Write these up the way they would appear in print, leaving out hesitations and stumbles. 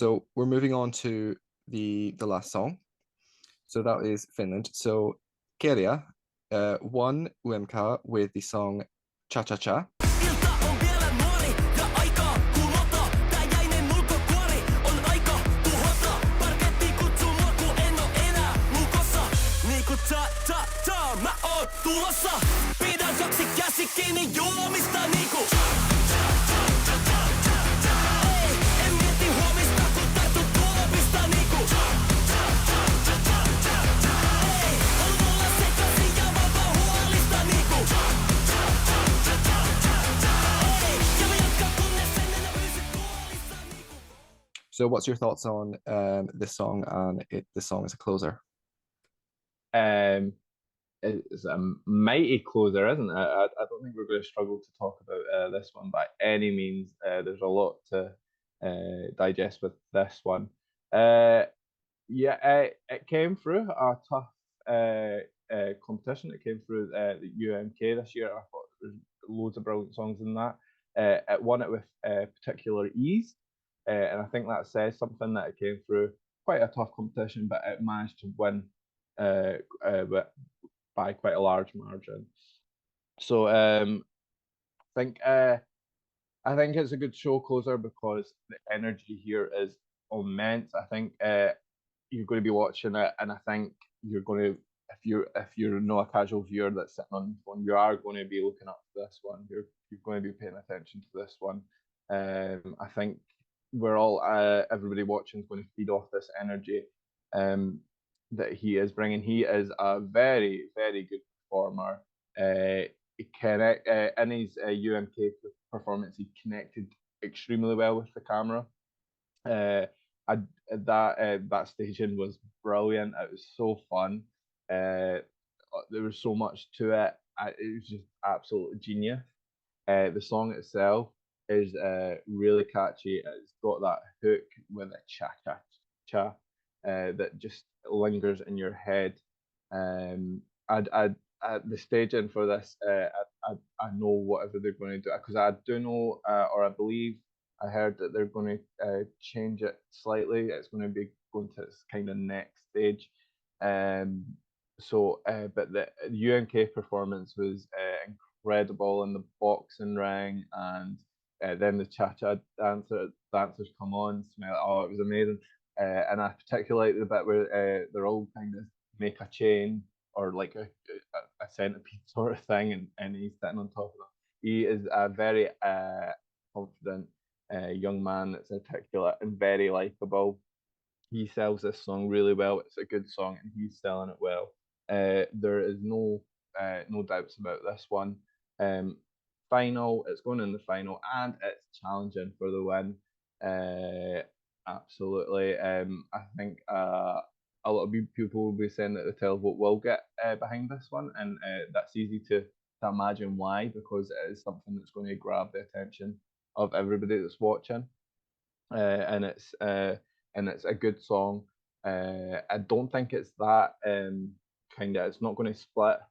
So we're moving on to the last song. So that is Finland. So Käärijä won UMK with the song Cha Cha Cha. Ilta on vielä nuori ja aikaa kumota. Tää jäinen ulkokuori on aika tuhota. Parketti kutsuu mua kun en oo enää lukossa. Niinku cha cha cha mä oon tulossa. Pidän kaksi käsi kiinni juomista niinku. Ei, en mieti huomista kun tarttu tuopista niinku. Ei, on mulla sekaisin ja vapaa huolista niinku. So what's your thoughts on this song, and this song is a closer? It's a mighty closer, isn't it? I don't think we're going to struggle to talk about this one by any means. There's a lot to digest with this one. It came through a tough competition. It came through the UMK this year. I thought there was loads of brilliant songs in that. It won it with particular ease, and I think that says something, that it came through quite a tough competition, but it managed to win by quite a large margin. So I think it's a good show closer because the energy here is immense. I think you're going to be watching it, and I think you're going to, if you're not a casual viewer that's sitting on the phone, you are going to be looking up this one. You're going to be paying attention to this one. I think we're all everybody watching is going to feed off this energy that he is bringing. He is a very, very good performer. In his UMK performance, he connected extremely well with the camera. That staging was brilliant. It was so fun. There was so much to it. It was just absolutely genius. The song itself is really catchy. It's got that hook with a cha cha cha that just lingers in your head. The staging for this, I know whatever they're going to do, because I do know, or I believe I heard that they're going to change it slightly. It's going to be going to its kind of next stage. But the UMK performance was incredible in the boxing ring, and then the cha-cha dancers come on, smell it. Oh, it was amazing. And I particularly like the bit where they're all kind of make a chain or like a centipede sort of thing, and he's sitting on top of them. He is a very confident young man that's articulate and very likable. He sells this song really well. It's a good song, and he's selling it well. There is no doubts about this one. Final, it's going in the final, and it's challenging for the win. Absolutely. I think a lot of people will be saying that the televote will get behind this one, and that's easy to imagine why, because it is something that's going to grab the attention of everybody that's watching, and it's a good song. I don't think it's that it's not going to split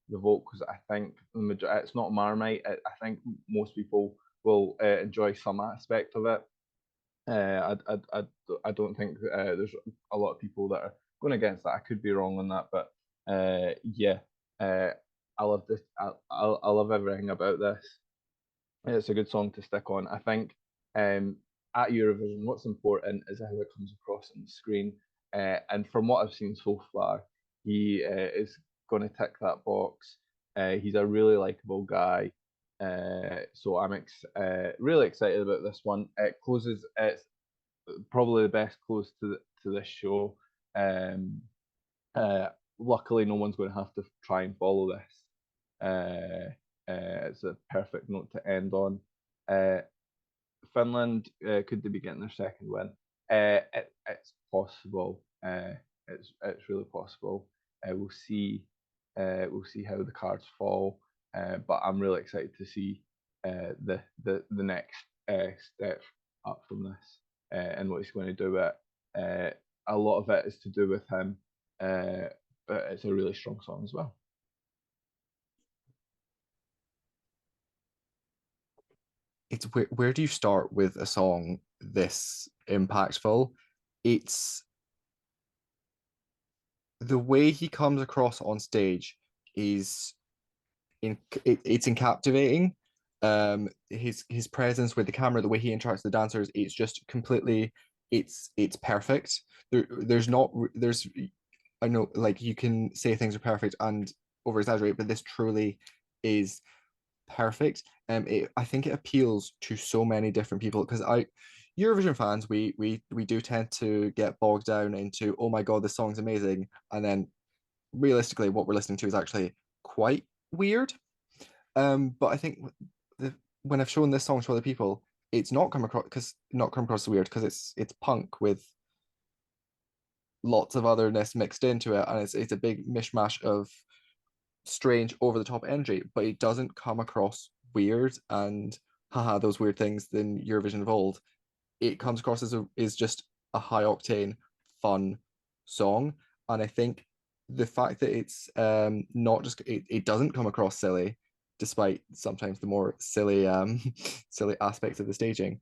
the vote, because I think it's not Marmite. I think most people will enjoy some aspect of it. I don't think there's a lot of people that are going against that. I could be wrong on that, but I love this. I love everything about this. It's a good song to stick on. I think at Eurovision, what's important is how it comes across on the screen. And from what I've seen so far, he is going to tick that box. He's a really likable guy. So I'm really excited about this one. It closes. It's probably the best close to this show. Luckily, no one's going to have to try and follow this. It's a perfect note to end on. Finland, could they be getting their second win? It's possible. It's really possible. We'll see. We'll see how the cards fall. But I'm really excited to see the next step up from this and what he's going to do with it. A lot of it is to do with him, but it's a really strong song as well. It's where do you start with a song this impactful. It's the way he comes across on stage is it's captivating. His presence with the camera, the way he interacts with the dancers, it's just completely it's perfect. There's not there's I know like you can say things are perfect and over exaggerate, but this truly is perfect. I think it appeals to so many different people because Eurovision fans, we do tend to get bogged down into, oh my god, this song's amazing, and then realistically, what we're listening to is actually quite weird. But I think when I've shown this song to other people, it's not come across as weird because it's punk with lots of otherness mixed into it, and it's a big mishmash of strange over the top energy, but it doesn't come across weird and haha those weird things than Eurovision of old. It comes across as is just a high octane fun song, and I think the fact that it's not just it doesn't come across silly despite sometimes the more silly silly aspects of the staging.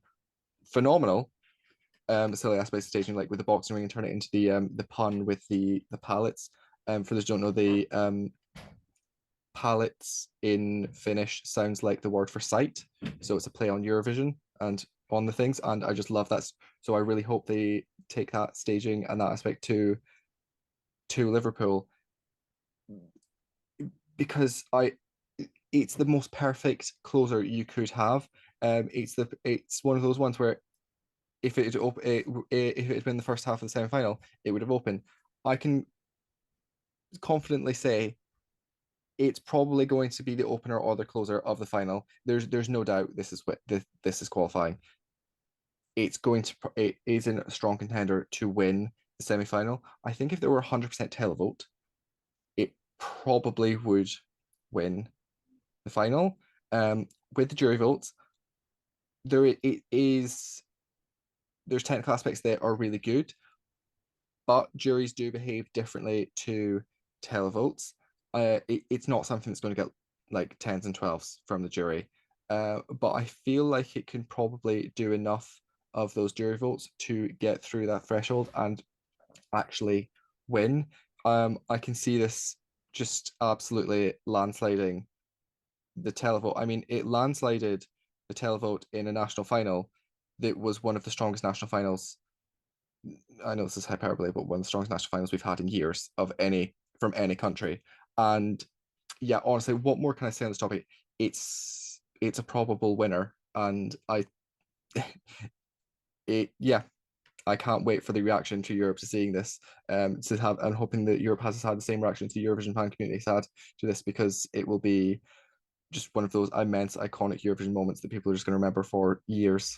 Phenomenal. Silly aspects of staging, like with the boxing ring and turn it into the pun with the pallets. For those who don't know, the pallets in Finnish sounds like the word for sight, so it's a play on Eurovision and on the things, and I just love that. So I really hope they take that staging and that aspect to Liverpool, because it's the most perfect closer you could have. It's one of those ones where if it had been the first half of the semi-final, it would have opened. I can confidently say it's probably going to be the opener or the closer of the final. There's no doubt this is what this is qualifying. It is a strong contender to win the semi-final. I think if there were 100% televote, it probably would win the final. With the jury votes, there's technical aspects that are really good, but juries do behave differently to televotes. It's not something that's going to get like 10s and 12s from the jury, but I feel like it can probably do enough of those jury votes to get through that threshold and actually win. I can see this just absolutely landsliding the televote. I mean, it landslided the televote in a national final that was one of the strongest national finals. I know this is hyperbole, but one of the strongest national finals we've had in years from any country. And yeah, honestly, what more can I say on this topic? It's a probable winner, and I can't wait for the reaction to Europe to seeing this. To have and hoping that Europe has had the same reaction to the Eurovision fan community has had to this, because it will be just one of those immense iconic Eurovision moments that people are just going to remember for years.